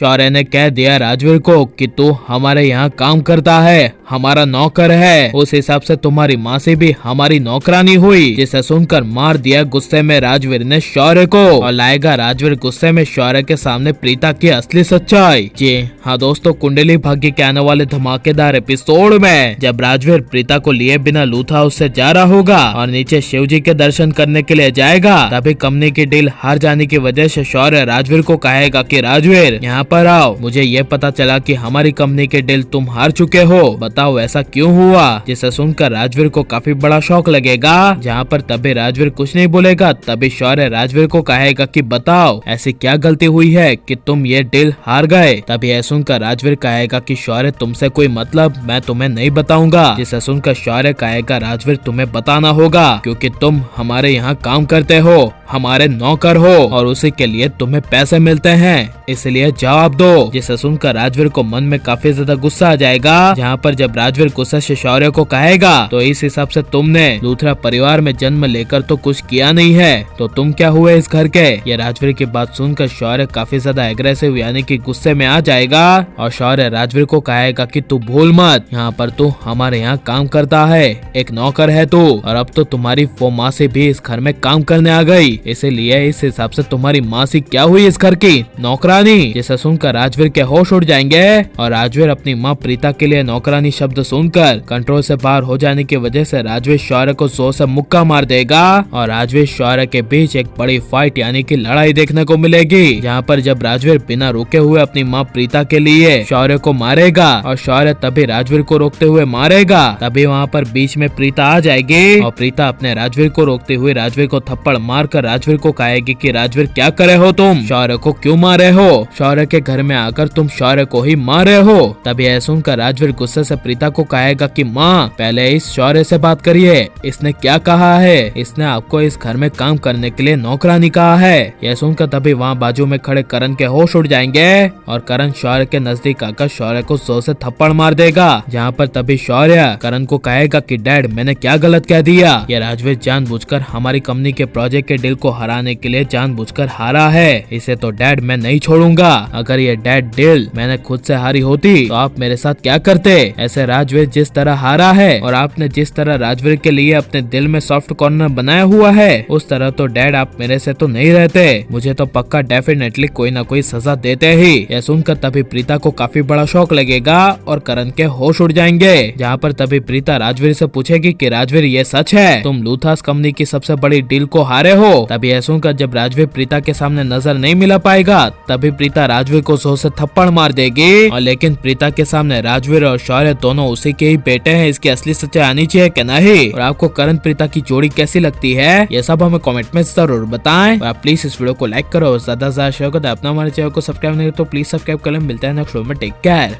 शौर्य ने कह दिया राजवीर को कि तू हमारे यहाँ काम करता है, हमारा नौकर है, उस हिसाब से तुम्हारी माँ से भी हमारी नौकरानी हुई। जिसे सुनकर मार दिया गुस्से में राजवीर ने शौर्य को, और लाएगा राजवीर गुस्से में शौर्य के सामने प्रीता की असली सच्चाई। जी हाँ दोस्तों, कुंडली भाग्य के आने वाले धमाकेदार एपिसोड में जब राजवीर प्रीता को लिए बिना लूथ हाउस से जा रहा होगा और नीचे शिव जी के दर्शन करने के लिए जाएगा, तभी कंपनी की डील हार जाने की वजह से शौर्य राजवीर को कहेगा कि राजवीर यहाँ पर आओ, मुझे ये पता चला कि हमारी कंपनी के डील तुम हार चुके हो, बताओ ऐसा क्यों हुआ। जिसे सुनकर राजवीर को काफी बड़ा शौक लगेगा। जहाँ पर तभी राजवीर कुछ नहीं बोलेगा, तभी शौर्य राजवीर को कहेगा कि बताओ ऐसी क्या गलती हुई है कि तुम ये डील हार गए। तभी यह सुनकर राजवीर कहेगा कि शौर्य तुमसे कोई मतलब मैं तुम्हें नहीं बताऊंगा। जिसे सुनकर शौर्य कहेगा राजवीर तुम्हें बताना होगा, क्योंकि तुम हमारे यहाँ काम करते हो, हमारे नौकर हो और उसी के लिए तुम्हें पैसे मिलते हैं, इसलिए जवाब दो। जिसे सुनकर राजवीर को मन में काफी ज्यादा गुस्सा आ जाएगा। जहाँ पर जब राजवीर गुस्से से शौर्य को कहेगा तो इस हिसाब से तुमने लूथरा परिवार में जन्म लेकर तो कुछ किया नहीं है, तो तुम क्या हुए इस घर के। ये राजवीर की बात सुनकर शौर्य काफी ज्यादा एग्रेसिव यानी कि गुस्से में आ जाएगा और शौर्य राजवीर को कहेगा कि तू भूल मत, यहाँ पर तू हमारे यहाँ काम करता है, एक नौकर है तू, और अब तो तुम्हारी वो माँ से भी इस घर में काम करने आ गई, इसीलिए इस हिसाब से तुम्हारी माँ से क्या हुई इस घर की नौकरानी। जिसे सुनकर राजवीर के होश उड़ जाएंगे और राजवीर अपनी माँ प्रीता के लिए नौकरानी शब्द सुनकर कंट्रोल से बाहर हो जाने की वजह से राजवीर शौर्य को जोर से मुक्का मार देगा और राजवीर शौर्य के बीच एक बड़ी फाइट यानी कि लड़ाई देखने को मिलेगी। जहाँ पर जब राजवीर बिना रुके हुए अपनी माँ प्रीता के लिए शौर्य को मारेगा और शौर्य तभी राजवीर को रोकते हुए मारेगा, तभी वहाँ पर बीच में प्रीता आ जाएगी और प्रीता अपने राजवीर को रोकते हुए राजवीर को थप्पड़ मारकर राजवीर को कहेगी कि राजवीर क्या करे हो तुम, शौर्य को क्यों मारे हो, शौर्य के घर में आकर तुम शौर्य को ही मारे हो। तभी यह सुनकर राजवीर गुस्से से प्रीता को कहेगा कि माँ पहले इस शौर्य से बात करिए, इसने क्या कहा है, इसने आपको इस घर में काम करने के लिए नौकरानी कहा है। यह सुनकर तभी वहाँ बाजू में खड़े करण के होश उड़ जाएंगे और करण शौर्य के नजदीक आकर शौर्य को जोर से थप्पड़ मार देगा। जहाँ पर तभी शौर्य करण को कहेगा कि डैड मैंने क्या गलत कह दिया, ये राजवीर जानबूझकर हमारी कंपनी के प्रोजेक्ट के डील को हराने के लिए जानबूझकर हारा है, इसे तो डैड मैं नहीं छोड़ूंगा। अगर ये डैड डील मैंने खुद से हारी होती तो आप मेरे साथ क्या करते। ऐसे राजवीर जिस तरह हारा है और आपने जिस तरह राजवीर के लिए अपने दिल में सॉफ्ट कॉर्नर बनाया हुआ है, उस तरह तो डैड आप मेरे से तो नहीं रहते, मुझे तो पक्का डेफिनेटली कोई ना कोई सजा देते ही। यह सुनकर तभी प्रीता को काफी बड़ा शौक लगेगा और करण के होश उड़ जाएंगे। जहाँ पर तभी प्रीता राजवीर से पूछेगी कि राजवीर ये सच है, तुम लूथास कंपनी की सबसे बड़ी डील को हारे हो। तभी यह सुनकर जब राजवीर प्रीता के सामने नजर नहीं मिला पाएगा, तभी प्रीता राजवीर को जोर से थप्पड़ मार देगी। और लेकिन प्रीता के सामने राजवीर और शौर्य दोनों उसी के ही बेटे हैं, इसकी असली सच्चाई आनी चाहिए कि नहीं। और आपको करण प्रीता की जोड़ी कैसी लगती है ये सब हमें कमेंट में जरूर बताएं। और आप प्लीज इस वीडियो को लाइक करो, ज्यादा से ज्यादा शेयर करो। अपना हमारे चैनल को सब्सक्राइब नहीं तो प्लीज सब्सक्राइब कर लें। मिलते हैं नेक्स्ट वीडियो में, टेक केयर।